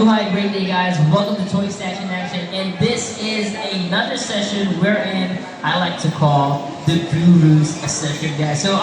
Mabuhay, great day guys. Welcome to Toy Stash in Action. And this is another session wherein I like to call the Gurus session, guys. So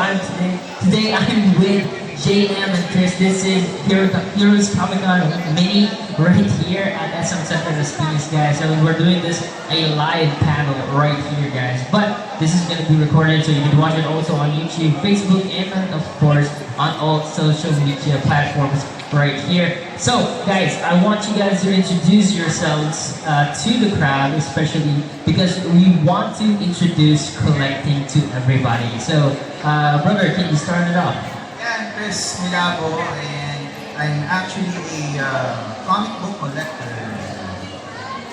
today I'm with JM and Chris. This is Heroes Comic Con Mini right here at SM Center Las Piñas, guys. So we're doing this a live panel right here, guys. But this is going to be recorded, so you can watch it also on YouTube, Facebook, and of course on all social media platforms right here. So guys, I want you guys to introduce yourselves to the crowd, especially because we want to introduce collecting to everybody. So brother, can you start it off? Yeah, I'm Chris Milabo, and I'm actually a comic book collector.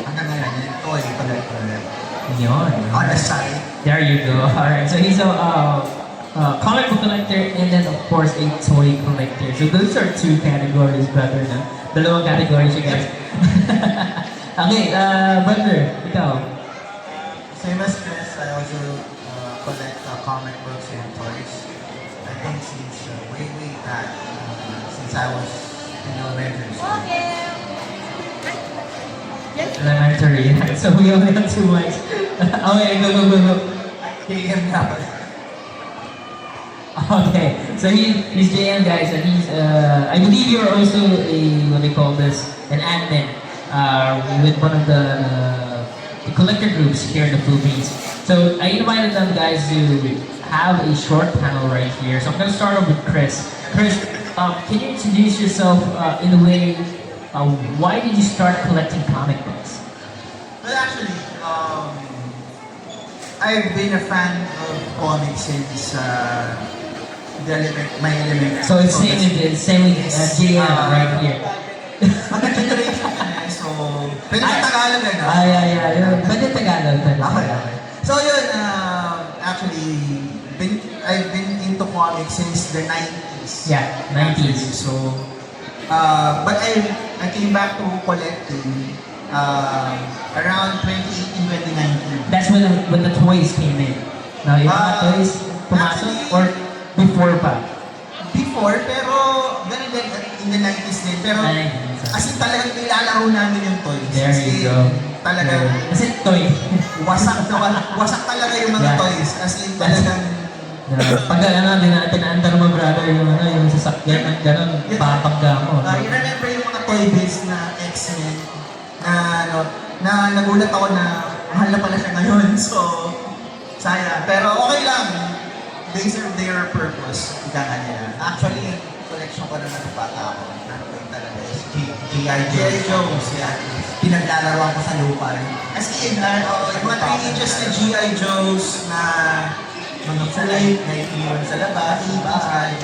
Hanggang ngayon, yung toy collector. Yun. On the side. There you go. Alright, so he's a comic book collector and then of course a toy collector. So those are two categories, brother. No? Dalawang categories you guys. Okay, brother, ikaw. Same as Chris, I also collect comic books and toys. I think since way back, since I was in elementary school. Elementary. So we only have 2 mics. Okay, go. JM nga pala. Okay, so he's JM, guys, and he's I believe you're also a what do you call this, an admin with one of the collector groups here in the Philippines. So I invited them guys to have a short panel right here. So I'm gonna start off with Chris. Chris, can you introduce yourself in a way? Why did you start collecting comic books? Well, actually, I've been a fan of comics since my elementary. So it's same with JM right here. Magka-generation na eh, so... Pwede sa Tagalog eh, no? Yeah. Pwede Tagalog. Okay. So yun, actually, I've been into comics since the 90s. Yeah, 90s. So, but I came back to collecting around 2018, 2019. That's when the toys came in. Now, yung mga toys pumasok or before pa? Before, pero ganun din in the 90s din. Pero as in talagang nilalaro namin yung toys. There you go. Talagang Kasi toy. wasak talaga yung mga Yeah. toys. As in talagang Pag tinaandar mo brother yung sasakyan ng gano'n, papagga mo. I-remember yung mga toy-based na X-Men na nagulat ako na mahal na pala siya ngayon. So, sayang. Pero okay lang. They serve their purpose. Ika nga nila. Actually, collection ko na natupata ako. Ano ko yung talaga is G.I. Jones. Yan. Pinaglalaroan ko sa lupa. As in, yung mga 3 inches na G.I. Joes na mga kulay, na iiwan sa labas, bahay,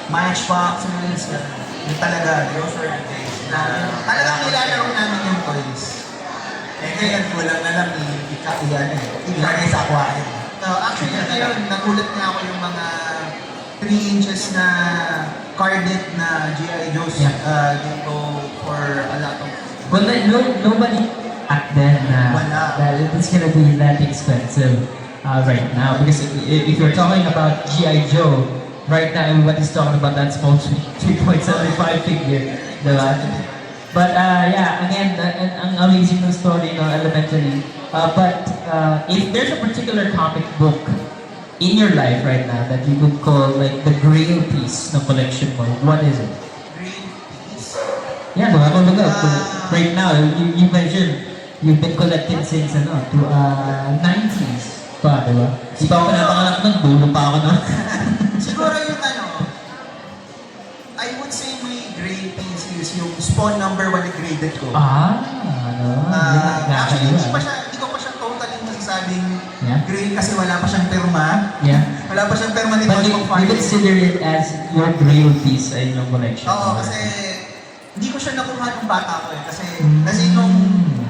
Matchbox, yung talaga, those were the days na talagang nilalaro namin yung toys. Eh ngayon, kulang na lang ilagay sa aquarium. Actually, ngayon, nagulat nga ako yung mga 3 inches na carded na G.I. Joes dito for a lot of... Well, nobody back then that it's gonna be that expensive right now, because if you're talking about G.I. Joe, right now everybody's talking about that small 3.75 figure, diba? But yeah, again, ang amazing ng story, no, elementary. But if there's a particular comic book in your life right now that you would call like the grail piece ng collection mo, what is it? Green piece. Yeah, right now, you mentioned you've been collecting since 90s pa, di ba? Di pa ako pinapanganak nun, dulo pa ako nun. Siguro yung I would say my grade piece is yung Spawn number 1 na graded ko. Actually, hindi ko pa siya totally masasabing grade kasi wala pa siyang perma. Yeah. Wala pa siyang perma ni But Cosmo you consider it as your grail piece in your collection? Oo, kasi hindi ko siya nakuha nung bata ko eh. Kasi nung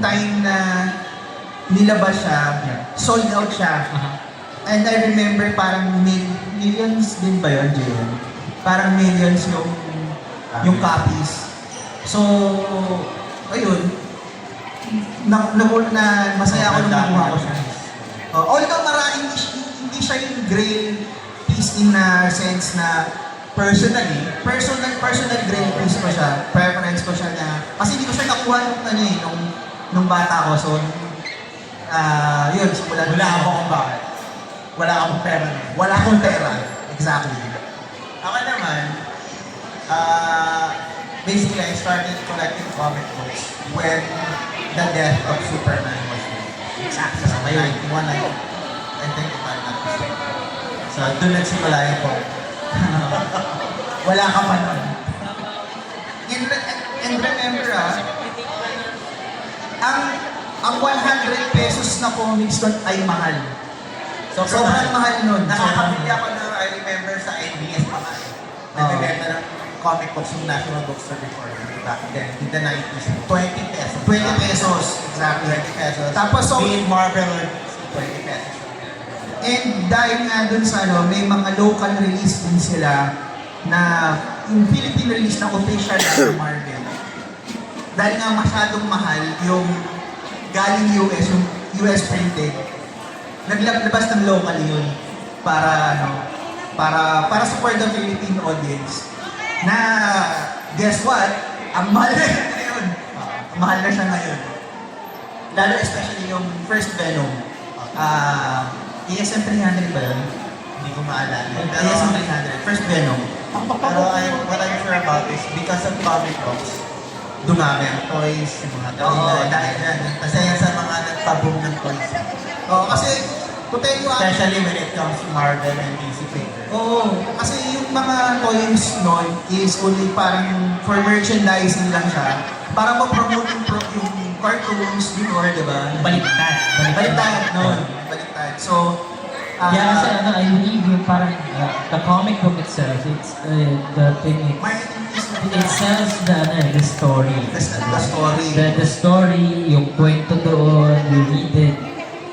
time na nilabas siya, sold out siya. And I remember parang millions din ba yun, Jay? Parang millions yung copies. So, ayun. Masaya ako nung nakuha ko siya. Although hindi siya yung grail piece in a sense na personal preference ko siya. Preference ko siya na, kasi hindi ko siya nakuha nung bata ko. So, yun, simulan. Wala akong bakit. Wala akong pera. Wala akong pera. Exactly. Ako naman, basically, I started collecting comic books when the death of Superman was made. Exactly. So, may 91, I think if I'm not mistaken. So, doon nagsimula yung po. Wala ka pa nun. And remember ang 100 pesos na comics nun ay mahal. Sobrang mahal nun. Nakakabili ako na, I remember sa NBS pa nga. Nagbibenta ng comic books yung National Bookstore before. Back then, in the 90s, 20 pesos. 20 pesos. Exactly. 20 pesos. Tapos, so, Be it Marvel or 20 pesos. and dahil nga dun sa may mga local release din sila na yung Philippine release na official ng Marvel. Dahil nga masyadong mahal yung galing US, yung US printed, naglabas ng local yun para para support the Philippine audience. Na guess what? Ang mahal na siya ngayon. Mahal na siya ngayon. Lalo especially yung first Venom. ESM 300 ba yun? Hindi ko maalala. ESM 300. First Venom. Pero what I'm sure about is because of comic books, dumami ang toys, yung mga toy Oo, line. dahil yan. Kasi yan sa mga nagpa-boom ng toys. Oo, kasi puteyo Especially when it comes to Marvel and DC figures. Oo, kasi yung mga toys nun is only parang for merchandising lang siya. Para ma-promote yung cartoons before, di ba? Baliktad. Baliktad nun. Baliktad. So, Yeah, kasi I believe yung parang the comic book itself, it's the thing, it sells the story. the story. The story, yung kwento doon, you read it,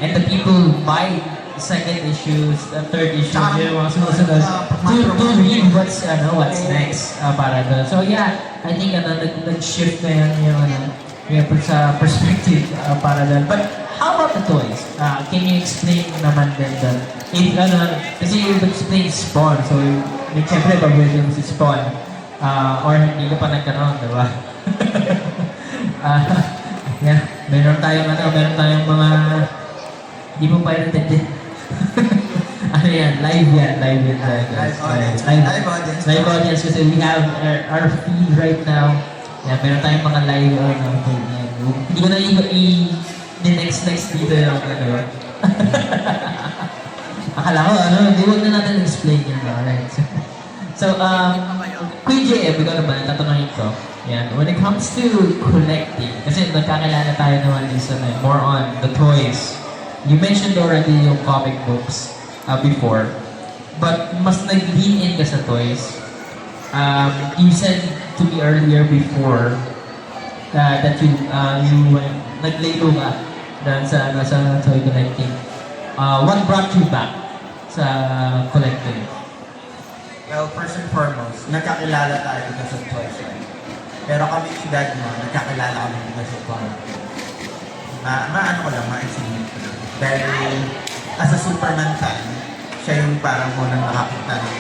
and the people buy second issues, third issues, yung mga susunod, to read what's next para doon. So yeah, I think nag-shift na yan yung sa perspective para doon. But how about the toys? Can you explain naman din doon? Kasi you explain Spawn, so siyempre paborito mo si Spawn. Or hindi ka pa nagkaroon, di ba? Yeah, meron tayong mga hindi mo pa rin din. Ano yan? Live yan. Live audience. Live audience kasi we have our feed right now. Yeah, meron tayong mga live hindi ko na i-next dito yung akala ko, hindi huwag na natin explain yun. Alright. So, Kuya JM, ikaw naman, tatanungin ko. Yan, when it comes to collecting, kasi nagkakilala tayo naman is more on the toys. You mentioned already yung comic books before, but mas nag-lean in ka sa toys. You said to me earlier before that you naglaro ka dahil sa toy collecting. What brought you back sa collecting? Well, first and foremost, nagkakilala tayo because of toys. Pero kami si Dad mo, nagkakilala kami because of comic. Maano ko lang, ma-exhibit ko lang. Dahil as a Superman fan, siya yung parang unang nakakita ng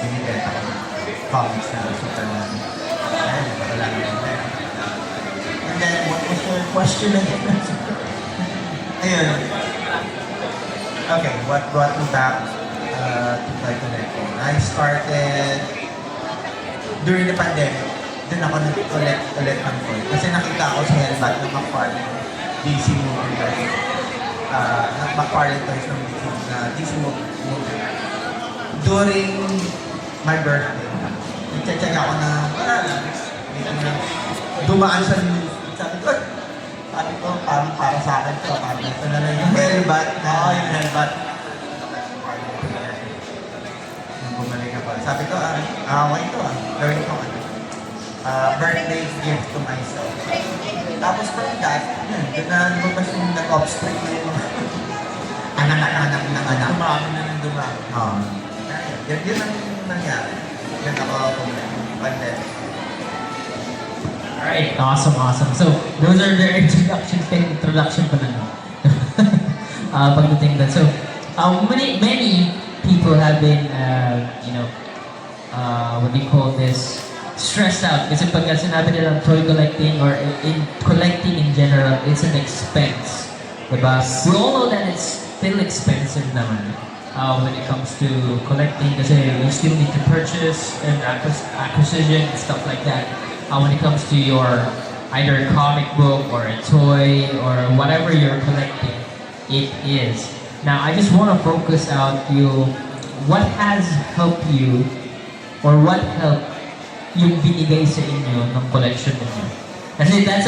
binibenta ko ng comics na Superman. Ayun, wala naman. And then, what was your question again? Ayun. Okay, what brought me back to toy collecting? I started during the pandemic. Doon ako nag-collect ulit ng toy. Kasi nakita ko sa Hellbat ng McFarlane DC movie. McFarlane toys ng DC movie. During my birthday, nag-check ako na, wala lang, dumaan sa news. Sabi ko, parang para sa akin to, parang ito na lang yung Hellbat. Yung Hellbat. Nung bumalik ako, sabi ko, okay ito gawin ko birthday gift to myself. Tapos from that, doon na lumabas yung nag-offspring na yung anak. Dumami na ng dumami. Yun ang nangyari. Yun ako pandemic. Alright, awesome. So, those are the introduction pa lang. Pagdating doon. So, many people have been, what do you call this, stressed out. Kasi pagka sinabi nilang toy collecting or in collecting in general, it's an expense. Diba? We all know that it's still expensive naman when it comes to collecting kasi you still need to purchase and acquisition and stuff like that. When it comes to your either a comic book or a toy or whatever you're collecting, it is. Now, I just want to focus out what has helped you or what helped yung binigay sa inyo ng collection ninyo. Kasi that's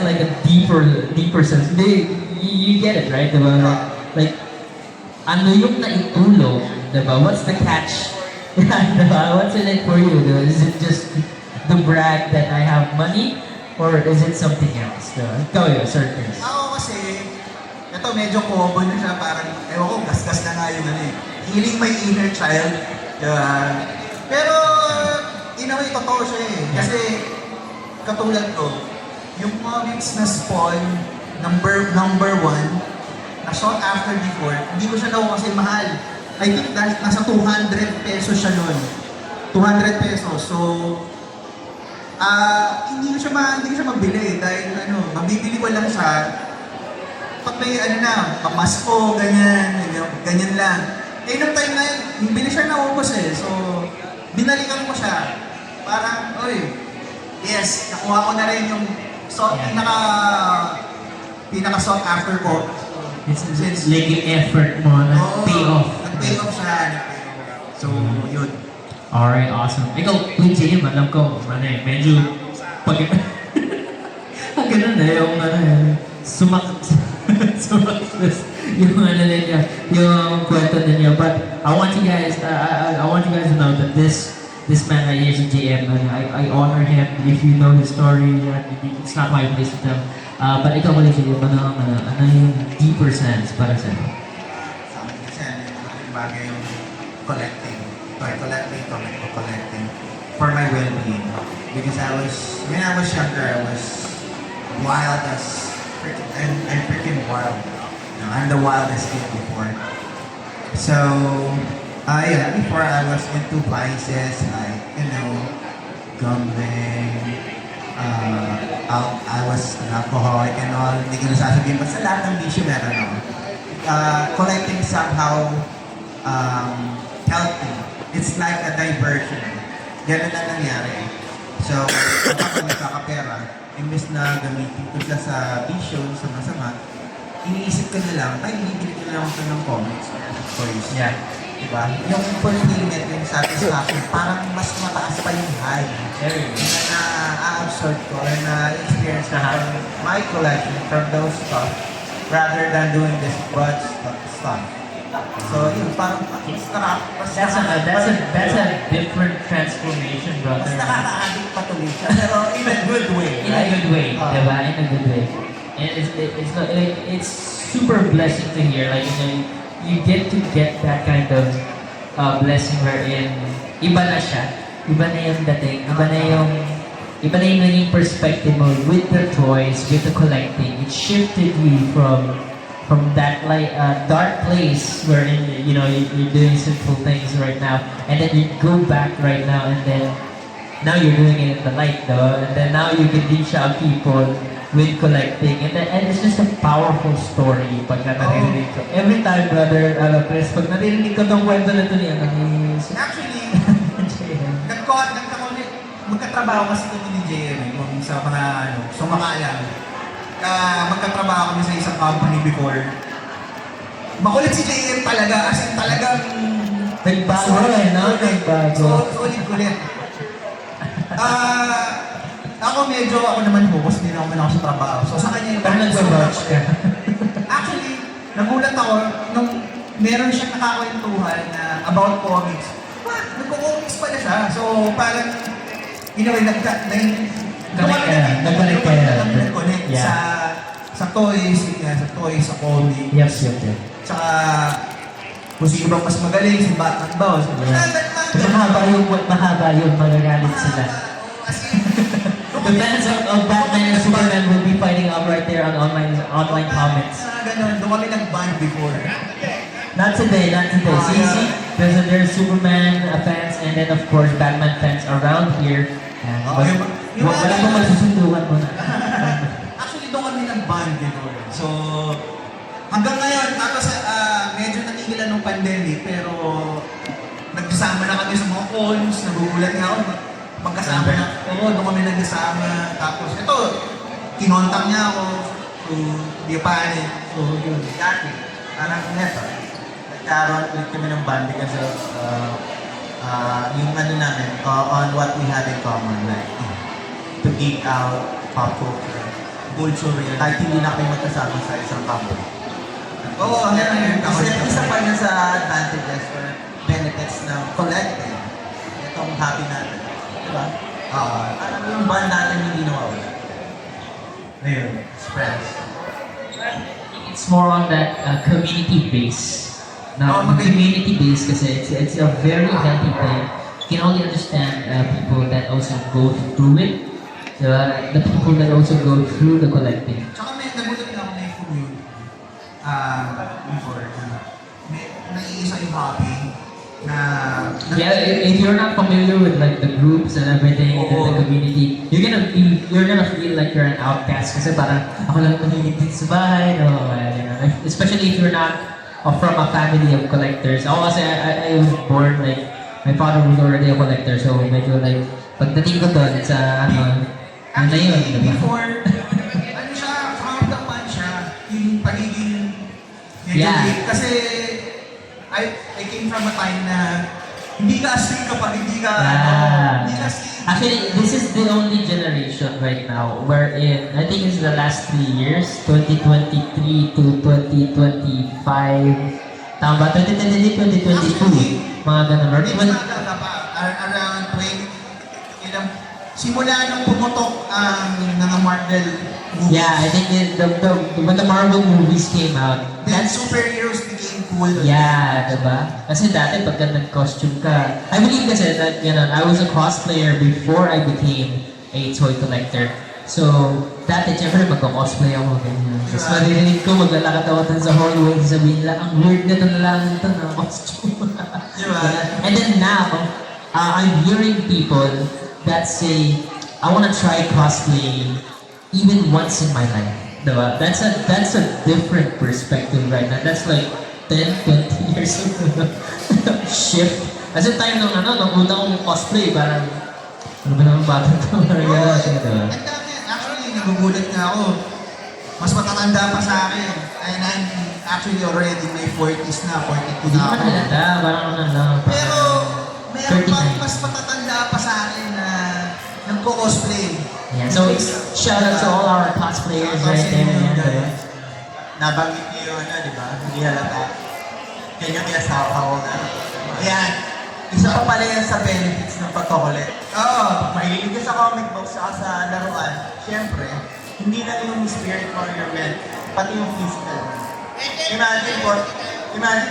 like a deeper sense. You get it, right? Diba? Like, ano yung naitulong, diba? What's the catch? Diba? What's in it for you? Diba? Is it just the brag that I have money? Or is it something else? Diba? Ikaw yun, Sir Chris. Ako kasi, ito medyo common na siya, parang, ewan ko, gasgas na nga yung ano eh. Healing my inner child. Pero, in a way, totoo siya eh. Kasi, katulad ko, yung comics na Spawn, number one, na sought after before, hindi ko siya nakuha kasi mahal. I think nasa 200 pesos siya nun. 200 pesos. So, hindi ko siya mabili dahil mabibili ko lang siya pag may pamasko, ganyan lang. Eh, nung time na yun, yung bili siya naubos eh. So, binalikan ko siya. Parang, oy, yes, nakuha ko na rin yung pinaka sought after ko. It's like yung effort mo na pay off. Nag-pay off siya. So, yun. Alright, awesome. Ikaw, with JM, alam ko, medyo pag... ang ganun yung sumakit yung ninyo, yung kwento ninyo. But I want you guys to know that this man right here, si JM, I honor him. If you know his story, it's not my place to tell. But ikaw ulit JM, ano yung deeper sense para sa'yo? Sa akin kasi yung bagay yung collecting. Toy collecting for my well-being. Because when I was younger, I was wild as freaking, I'm freaking wild. I'm the wildest kid before. So, before I was into vices like, gambling, I was an alcoholic and all, hindi ko nasasabihin, but sa lahat ng bisyo meron ako. Collecting somehow helped me. It's like a diversion. Ganun na nangyari. So, kapag nagkakapera, imbes na gamitin ko siya sa bisyo, sa masama, iniisip ko na lang, bibili ko na lang ito ng comics or toys. Yeah. Diba? Yung fulfillment, yung satisfaction, parang mas mataas pa yung high. Na na-absorb ko or na-experience ko from my collection, from those stuff, rather than doing this broad stuff. So, yun, parang That's a different transformation, brother. mas nakaka-addict pa tuloy siya, pero in a good way. In a good way, diba? In a good way. And it's super blessing to hear. Like, you get to get that kind of blessing wherein iba na siya. Iba na yung dating. Iba na yung naging perspective mo with the toys, with the collecting. It shifted you from that dark place wherein you're doing sinful things right now, and then you go back right now, and then now you're doing it in the light though, and then now you can reach out people with collecting, and it's just a powerful story pag naririnig ko. Every time, brother Chris, pag naririnig ko tong kwento na ito niya, Actually, magkatrabaho kasi kami ni JM kung sa mga alam. Magkatrabaho kami sa isang company before. Makulit si JM talaga, as in talagang nagbago nagbago. Solid kulit. Ako naman focus din ako sa trabaho. So sa kanya yung Parang nagbabatch ka. Actually, nagulat ako nung meron siyang nakakwentuhan na about comics. Nagko-comics pala siya. So parang, Nag-connect sa toys, sa comic. Yep. Tsaka, kung sino bang mas magaling, si Batman ba? Mahaba yung magagalit sila. The fans of Batman and Superman will be fighting up right there on online comments. Ganun, doon kami nag-band before. Not today. See, there's Superman fans and then of course Batman fans around here. Oh, Wala pong magsusundukan mo na. Actually, doon kami nag-bond before. So, hanggang ngayon, tapos medyo natigilan ng pandemic, pero nagkasama na kami sa mga calls, nagugulat nga ako, magkasama na. Oo, doon kami nagkasama. Tapos, ito, kinontak niya ako to be a fan. So, yun. Dati, parang neto, nagkaroon ulit kami ng band because of yung ano namin, on what we had in common, like to geek out, pop culture, culture, kahit hindi na kami magkasama sa isang company. Oo, ano yun. Isa pa yun sa advantages or benefits ng collective. Itong hobby natin. Diba? Alam mo yung band natin hindi nawawala. Ngayon, friends. It's more on that community base. Now, Oh, okay. community base kasi it's a very healthy thing. You can only understand people that also go through it. The people that also go through the collective. Tsaka may nagulat na ako na yung community. Before, may naiisa yung hobby na... Yeah, if you're not familiar with like the groups and everything in the community, you're gonna feel like you're an outcast kasi parang ako lang community sa bahay, no? You know, especially if you're not from a family of collectors. Ako kasi I was born like my father was already a collector, so medyo like pagdating ko doon sa ano, yun na yun, Actually, diba? before, ano siya, kakamdaman siya, yung pagiging medyo Yeah. late. Kasi, I came from a time na hindi ka asleep kapag hindi ka, hindi ka asleep. Actually, this is the only generation right now wherein, I think it's the last 3 years, 2023 to 2025, tama ba? 2023, 2022, mga ganun. Or Hindi even, ko naalala pa, around 20, ilang, simula nung pumutok ang mga Marvel movies. yeah, I think when the Marvel movies came out, Then that's superheroes became cool. yeah, diba? Kasi dati pagka nag-costume ka, I believe kasi that, you know, I was a cosplayer before I became a toy collector. So, dati, syempre, magka-cosplay ako, ganyan. Tapos maririnig ko, maglalakad ako dun sa hallway, sabihin nila, ang weird na lang ito na costume. Diba? And then now, I'm hearing people that say, I want to try cosplaying even once in my life. Diba? That's a different perspective right now. That's like 10, 20 years of shift. Kasi time nung una kong cosplay, parang, ano ba naman bata ito? Parang gano'n siya, diba? Ang dami. Actually, nagugulat nga ako. Mas matatanda pa sa akin. And I'm actually already in my 40s na, 42 Hindi na naman ako. halata, parang ano lang. Pero, meron pa 39. mas matatanda pa sa akin na nagko-cosplay. Yeah, so, shout out to all our cosplayers right there. Yan, diba? Nabanggit niyo yung ano, di ba? Hindi halata. Kaya sawa na. Ayan. Isa pa pala yan sa benefits ng pagkakulit. Oo. Mahilig ka sa comic books saka sa laruan, syempre, hindi na yung spirit mo or your mental, pati yung physical. Imagine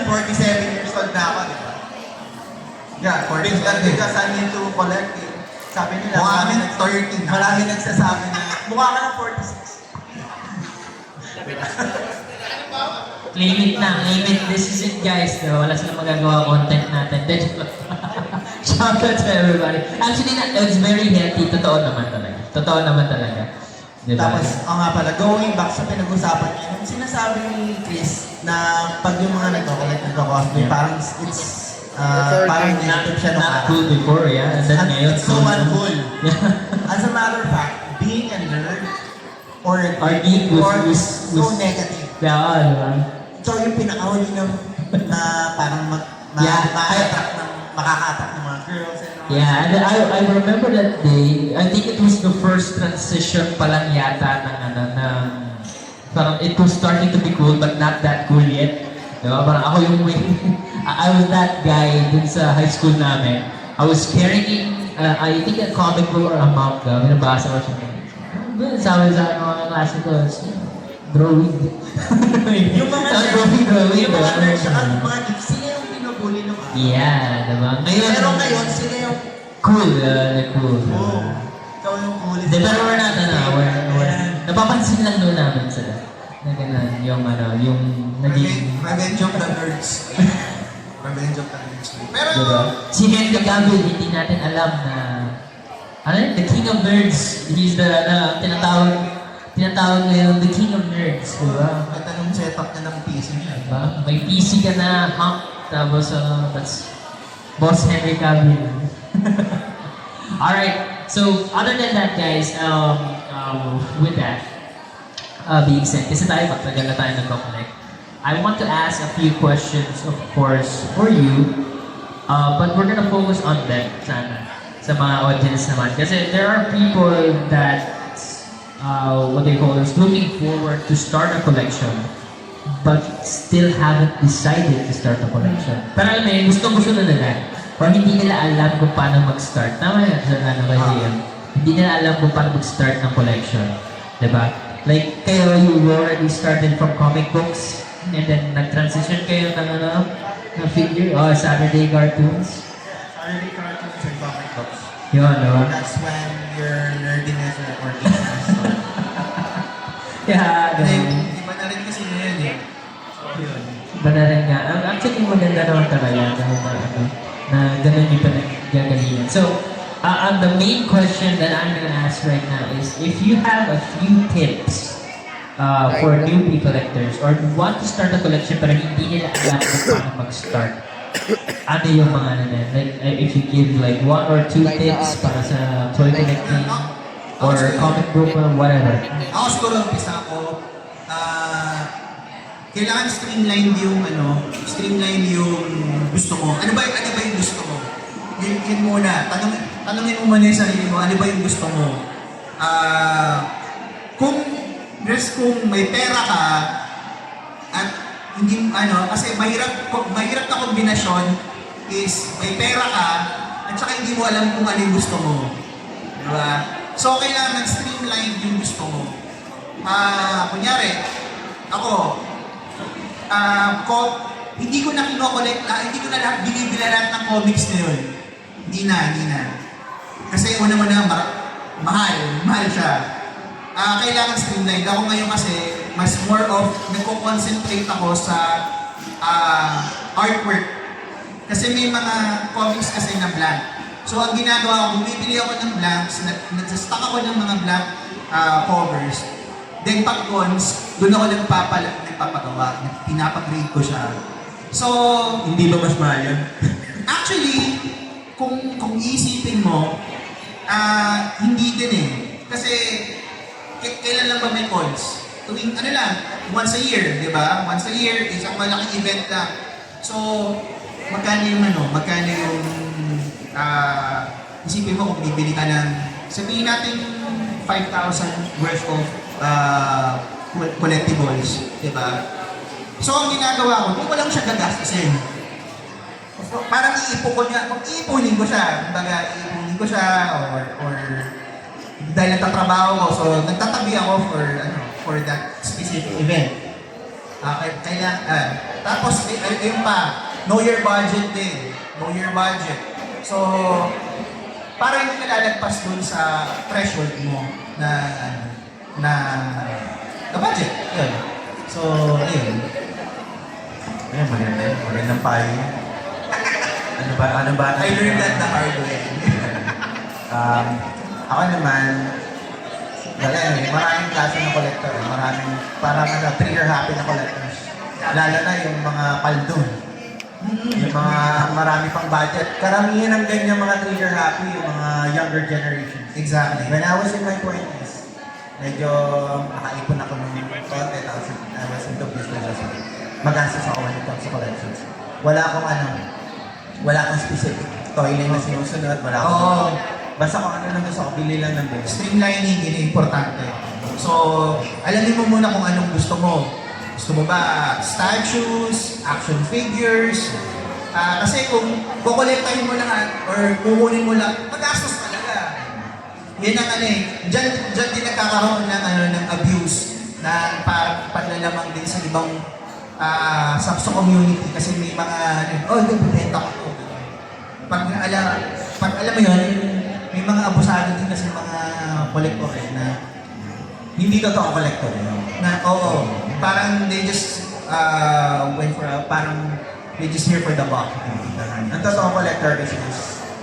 47 years old na ako, di ba? Yeah, 40s na din. Because I'm into collecting. Sabi nila, Mukha kami marami 30 na. marami nagsasabi na, mukha ka ng 46. Claim it na, claim it. This is it, guys. Diba? Wala silang magagawa content natin. Then, shout out to everybody. Actually, it's very healthy. Totoo naman talaga. Totoo naman talaga. Diba? Tapos, nga pala, going back sa pinag-usapan niya, yung sinasabi ni Chris na pag yung mga nagko-collect nagko-cosplay, parang it's parang negative siya nung not araw. cool before, yeah. And then ngayon, It's so uncool. Yeah. As a matter of fact, being a nerd or a Or geek was so negative. Yeah, diba? So yung pinakahuli na parang Yeah, makaka-attract ng mga girls and all. Yeah, and I remember that day. I think it was the first transition pa lang yata ng parang it was starting to be cool but not that cool yet. Diba? Parang ako yung I was that guy dun sa high school namin. I was carrying, I think a comic book or a manga. Binabasa ko siya. Sabi sa mga klase ko, drawing. Yung mga drawing. yung mga diba? nerds, saka mga geeks, sila yung pinabuli ng araw. Yeah, diba? Pero ngayon, sila yung Cool, cool. oh, ikaw yung coolest. Di, pero we're not, napapansin lang doon namin sila. Na gano'n, yung yung naging... Revenge of the Nerds. Revenge of the Nerds. Pero, Diba? Si Henry Cavill, hindi natin alam na ano yun? The King of Nerds. He's the tinatawag ngayon, the King of Nerds. Diba? at anong setup niya ng PC niya. Diba? May PC ka na, tapos that's Boss Henry Cavill. Alright, so other than that guys, with that being said, kasi tayo matagal na tayo nag-connect, I want to ask a few questions of course for you, but we're gonna focus on them sana, sa mga audience naman. Kasi there are people that, what they call is looking forward to start a collection but still haven't decided to start a collection. Pero alam mo yun, gusto na nila. O hindi nila alam kung paano mag-start. Tama yan, sir, ano kasi yun. Hindi nila alam kung paano mag-start ng collection. Diba? Like, kayo, you already started from comic books and then nag-transition kayo ng ng figure, Saturday cartoons. Saturday cartoons and comic books. Yun, diba? That's when your nerdiness or geekiness starts. Yeah, ganun. Iba na rin kasi ngayon eh. So, yun. Banaran nga. Actually, maganda naman talaga na ganun yung panaggagalingan. So, the main question that I'm gonna ask right now is, if you have a few tips for newbie collectors or want to start a collection pero hindi nila alam kung paano mag-start, ano yung mga ano na, like, if you give like 1 or 2 tips para sa toy collecting or comic book or whatever. Ako siguro, umpisa ako, kailangan streamline yung gusto mo. Ano ba yung gusto mo? Yun muna. Tanungin mo muna yung sarili mo, ano ba yung gusto mo? Kung may pera ka, at hindi, kasi mahirap na kombinasyon is may pera ka, at saka hindi mo alam kung ano yung gusto mo. Diba? So, kailangan streamline yung gusto mo. Kunyari, ako, hindi ko na kinokolekt, hindi ko na lahat binibila lahat ng comics na yun. Hindi na. Kasi una-una, mahal siya. Kailangan streamline. Ako ngayon kasi, mas more of, nagko-concentrate ako sa artwork. Kasi may mga comics kasi na blank. So, ang ginagawa ko, bumibili ako ng blanks, nagsastock ako ng mga blank covers. Then pag cons, doon ako nagpapagawa, pinapag-grade ko siya. So, Hindi ba mas mahal yun? actually, kung iisipin mo, hindi din eh. Kasi, kailan lang ba may cons? Tuwing, once a year, di ba? Once a year, isang malaking event lang. So, magkano yung isipin mo kung bibili ka ng, sabihin natin 5,000 worth of collectibles, di ba? So, ang ginagawa ko, hindi ko lang siya gagastusin. Parang iipunin ko siya. Kumbaga, iipunin ko siya, or dahil nagtatrabaho ko, so nagtatabi ako for that specific event. Tapos, ayun pa, know your budget din. Know your budget. So, para hindi ka lalagpas dun sa threshold mo na budget. Yun. So, ayun. Ayun, magandang payo. Ano ba? I learned that the hard way. Ako naman, maraming klase ng collector. Parang trigger happy na collectors. Lalo na yung mga paldon. Yung mga marami pang budget. Karamihan ng ganyan mga trigger happy, yung mga younger generation. Exactly. When I was in my 20s, medyo nakaipon ako ng konti, tapos I was into business as well. Magastos ako when it comes to collections. Wala akong specific toilet na sinusunod, basta kung ano lang gusto ko, bili lang ng bili. Streamlining, yun yung importante. So, alamin mo muna kung anong gusto mo. Gusto mo ba statues, action figures? Kasi kung kukolektahin mo lang or kukunin mo lang, magastos talaga. Yan ang dyan din nagkakaroon ng abuse na panlalamang din sa ibang sa community kasi may mga bibenta ko to. Pag alam mo yun, may mga abusado din kasi mga collector na hindi totoo collector. Na, parang they just went for parang You're just here for the buck. Ang totoong collector is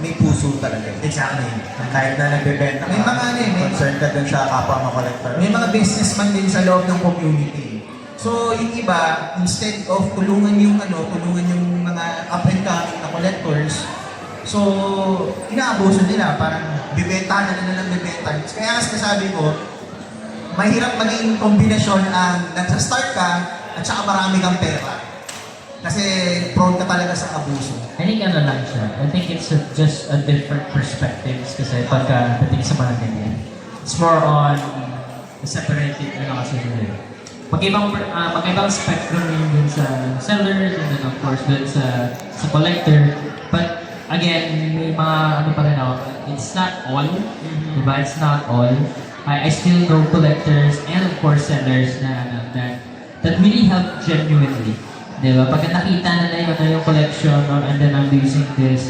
may puso talaga. Exactly. Kahit na nagbebenta ka, May mga ano eh, may- concerned ka dun sa kapwa mo collector. May mga businessman din sa loob ng community. So, yung iba, instead of tulungan yung mga up and coming na collectors, so, inaabuso nila, parang bibenta na lang bibenta. Kaya nga sinasabi ko, mahirap maging kombinasyon ang nagsa-start ka at saka marami kang pera. Kasi prone ka talaga sa abuso. I think ano lang siya. I think it's just a different perspectives kasi pagka dating sa mga ganyan. It's more on separated, ano kasi yun. Magkaibang spectrum yun dun sa sellers and then of course dun sa collector. But again, may mga ano pa rin ako, it's not all, diba? It's not all. I still know collectors and of course sellers that really help genuinely. Diba? Pagka nakita nila yung collection or and then I'm using this,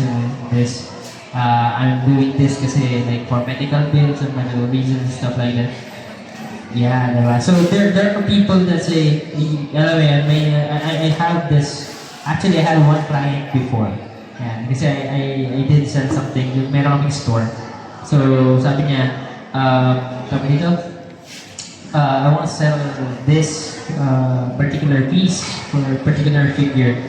I'm doing this kasi like for medical bills and medical reasons and stuff like that. Yeah, diba? So there are people that say, alam mo yan, I have this, actually I had one client before. Yan, kasi I did sell something, meron kaming store. So sabi niya, sabi dito, I want to sell this particular piece for a particular figure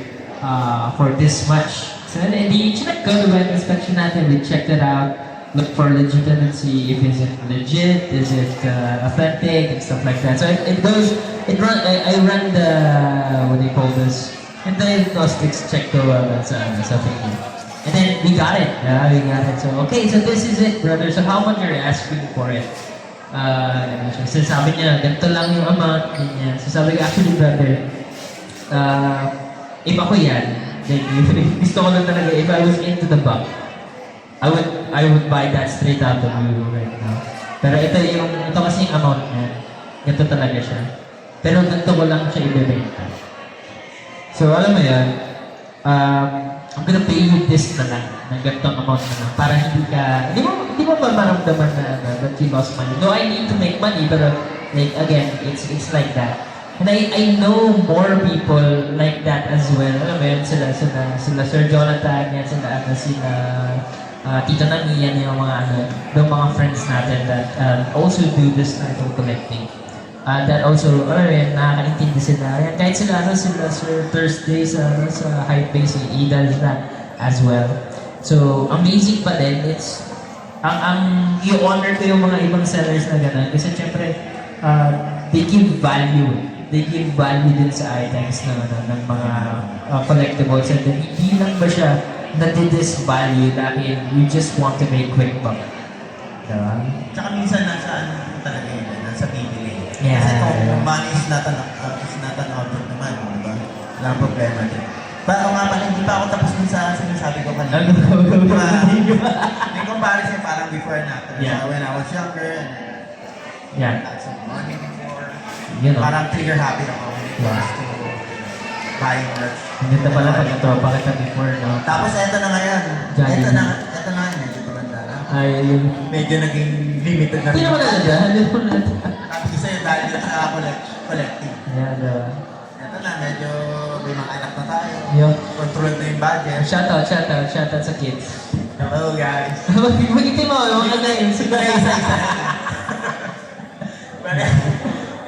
for this much. So then, di check ko, diba, inspection natin, we checked it out, look for legitimacy, if is it legit, is it authentic, and stuff like that. So I run the, what do you call this, and the diagnostics check ko sa figure. And then we got it, we got it. So, okay, so this is it, brother. So how much are you asking for it? So sabi niya, ganito lang yung amount, ganyan. So sabi ko, actually brother, if ako yan, like, gusto ko lang talaga, if I was into the buck, I would buy that straight out of you right now. Pero ito kasi yung amount niya, ganito talaga siya. Pero ganito ko lang siya ibebenta. So alam mo yan, I'm gonna pay you this na lang, ng ganitong amount na lang, para hindi mo ba maramdaman na that you lost money? No, I need to make money, pero like, again, it's like that. And I know more people like that as well. Alam mo yun, sila Sir Jonathan, yan, sila Tito Namian, yung mga friends natin that also do this type of collecting. That also, nakakaintindi sila. Ayan, kahit sila Sir Thursday sa Hype Base, he does that as well. So, amazing pa din. It's, i-honor ko yung mga ibang sellers na gano'n. Kasi syempre, they give value. They give value din sa items ng mga collectibles. And then, hindi lang ba siya na-disvalue dahil you just want to make quick buck. Diba? Tsaka minsan nasa talaga yun, nasa bibili. Yeah. Kasi kung money is not an object naman, di ba? Walang problema din. Pero nga pala, hindi pa ako tapos dun sa sinasabi ko kanina. May comparison parang before and after. Yeah. So when I was younger, and Yeah. I had some money before, You know. parang trigger happy ako when it comes to buying merch. Ang ganda pala pag ito, bakit ka before, no? Tapos eto na ngayon. Johnny. Eto na ngayon, medyo tumanda na. Ay, yun. Medyo naging limited na Hindi naman na dyan, hindi naman na dyan. Tapos isa yung dahil sa collecting. Yeah, diba? Ito na, medyo may mga anak na tayo. Yun. Control na yung budget. Shoutout sa kids. Hello guys. Magitin mo, yung mga na yun. Siguro isa-isa. But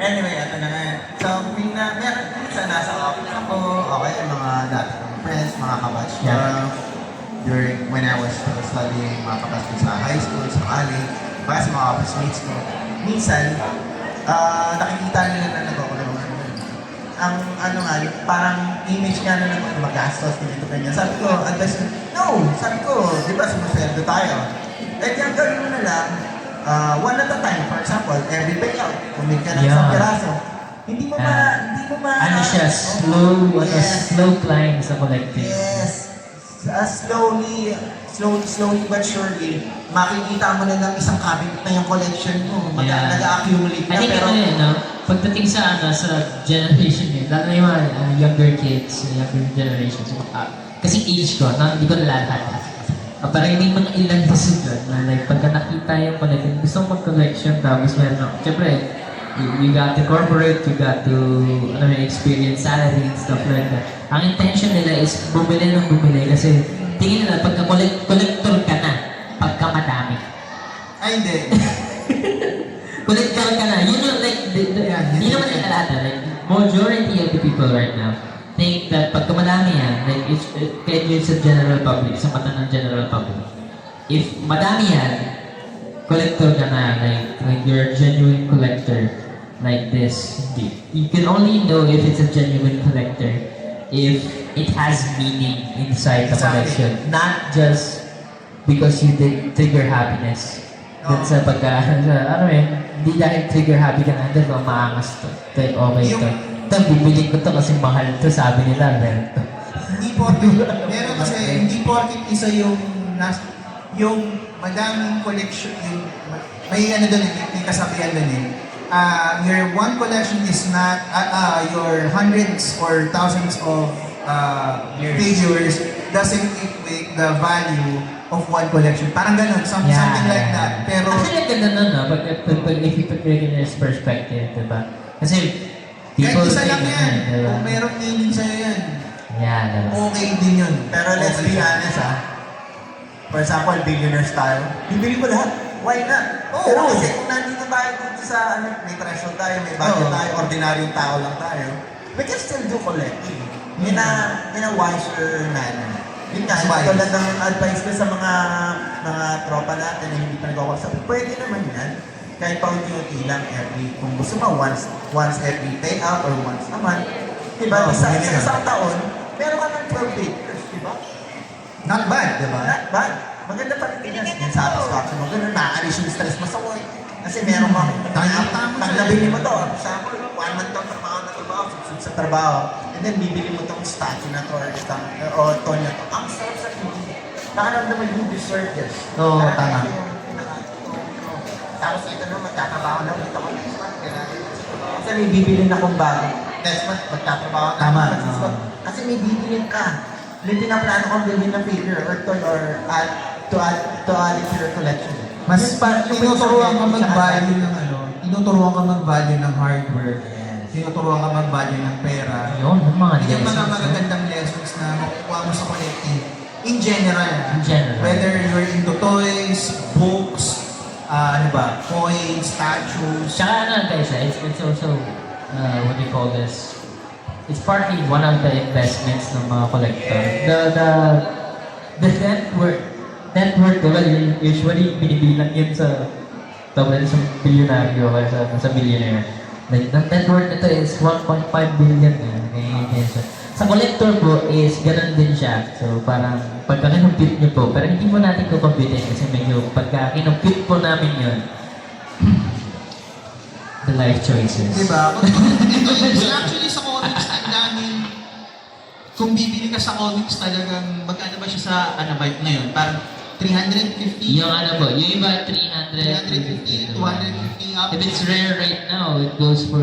anyway, ito na nga. So, meron isa nasa office ako. Okay, mga dati kong friends, mga kabatch ko. Yeah. When I was still studying, mga kabatch ko sa high school, sa college. Baka sa mga office mates ko. Minsan, nakikita nila na nagkakulong. Ang yung parang image nga na naman, magastos, ganito ganyan. Sabi ko, advice ko, no! Sabi ko, di ba sumusweldo tayo? Eh, yung gawin mo na lang, one at a time. For example, every payout, kumit ka ng isang piraso. Hindi mo Ano siya, slow climb sa collecting. Yes. Slowly but surely, makikita mo na ng isang cabinet na yung collection mo. Yeah. Nag-accumulate na. I think pero, no? Pagdating sa generation yun, lalo na yung mga younger kids, younger generations, kasi age ko, hindi ko nalahat. Parang may mga ilan kasi doon na like, pagka nakita yung collection, gusto mong mag-collection, tapos meron, syempre, you got to corporate, you got to experience salary and stuff like that. ang intention nila is bumili ng bumili kasi tingin nila pagka collector ka na, pagka madami. Ay, hindi. Collector ka na. Yun yung like, hindi naman nila lahat. Like, majority of the people right now think that pagka madami yan, like, kahit yun sa general public, sa mata ng general public, if madami yan, collector ka na, like you're a genuine collector, like this. You can only know if it's a genuine collector if it has meaning inside the collection. Not just because you did trigger happiness. Dun sa ano hindi dahil trigger happy ka na, dahil maangas to. Okay to. Ito, bibili ko to kasi mahal to, sabi nila, meron to. Hindi po, meron kasi, hindi po isa yung madaming collection, yung, may ano doon, may kasabihan doon your one collection is not, your hundreds or thousands of figures doesn't equate the value of one collection. Parang ganun, something like that. Pero, actually, ganda nun, no? Pag if you put it in this perspective, diba? Kasi, people kahit isa lang think, yan, diba? kung merong meaning sa'yo yan, Yeah, diba? okay din yun. Pero let's be honest for example, billionaires tayo, bibili ko lahat. Why not? Oo. Pero kasi kung nandito tayo dito sa, may threshold tayo, may budget Oo. tayo, ordinaryong tao lang tayo, we can still do collecting in a wiser manner. Yun nga, Wise. tulad ng advice ko sa mga tropa natin na hindi pa nagkakasabi, pwede naman yan. Kahit paunti-unti lang kung gusto mo, once every payout or once a month. Diba? Oo, Sa pwede yan. isang taon, meron ka ng 12 papers, diba? Not bad, di ba? Not bad. Maganda pa rin yan. Yung satisfaction mo. Ganun, nakaalis yung stress mo sa work. Kasi meron kang, Tama. pag nabili mo to, for example, 1 month kang trabaho na trabaho, susunod sa trabaho, and then bibili mo tong statue na to or toy na to. Ang sarap sa hindi. Nakaramdaman you deserve this. Oo, tama. Tapos ito naman, magtatrabaho na ulit ako next month. Kasi may bibili na akong bago. Next month, magtatrabaho na. Tama, Next month. Kasi may bibili ka. May pinaplano kong bilhin ng figure or toy or to add it to your collection. Mas Yung pa- tinuturuan ka yung mag-value ng tinuturuan ka mag-value ng hard work. Yes. Tinuturuan ka mag-value ng pera. Yun, yung mga Yung mga lessons, no? magagandang lessons na makukuha mo sa collecting. In general. In general. Whether you're into toys, books, coins, statues. Tsaka ano guys, it's also, what do you call this? It's partly one of the investments ng mga collector. The net worth, diba, usually binibilang yun sa bilyonaryo o sa billionaire. Like, the net worth nito is 1.5 billion. Sa collector po is ganun din siya. So parang pagka kinumpute nyo po, pero hindi mo natin kukumputin kasi medyo pagka kinumpute po namin yun, the life choices. Diba? Actually sa comics, ang daming, kung bibili ka sa comics talagang, magkano ba siya sa, ngayon? Parang 350? Yung po, yung iba 300, 350, 250 up. If it's rare right now, it goes for,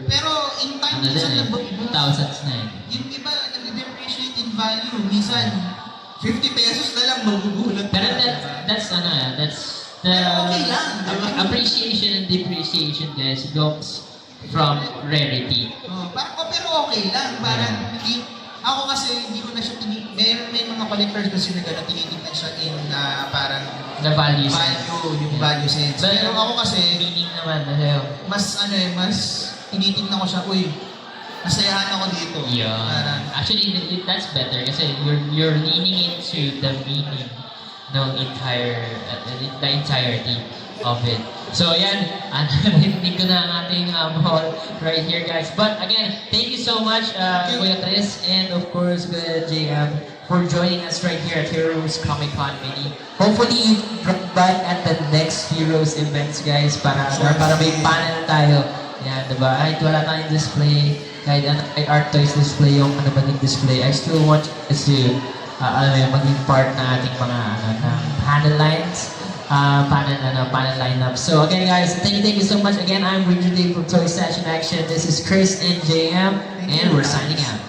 Pero in time, minsan thousands na yung iba, nag-depreciate in value. Minsan, 50 pesos na lang, magugulat Pero ka. that's the Pero okay lang, diba? appreciation and depreciation, guys, goes from rarity. Pero okay lang. Parang, ako kasi, hindi ko na siya may mga collectors kasi na gano'n, tinitignan siya in parang The values. yung value sense. But, Pero ako kasi, meaning naman, kasi, mas tinitignan ko siya, nasayahan ako dito. yeah. Parang, Actually, that's better kasi you're leaning into the meaning ng the entirety of it. So, yan. Hindi ko na ang ating haul right here, guys. But, again, thank you so much, Kuya Chris, and of course, Kuya JM, for joining us right here at Heroes Comic Con Mini. Hopefully, you drop by at the next Heroes events, guys, para may panel tayo. Yan, diba? Kahit wala tayong display, kahit art toys display, yung display, I still want us to maging part ng ating mga panel lines, panel lineup. So again, guys, thank you so much. Again, I'm Richard Dave from Toy Station Action. This is Chris and JM, and we're signing out.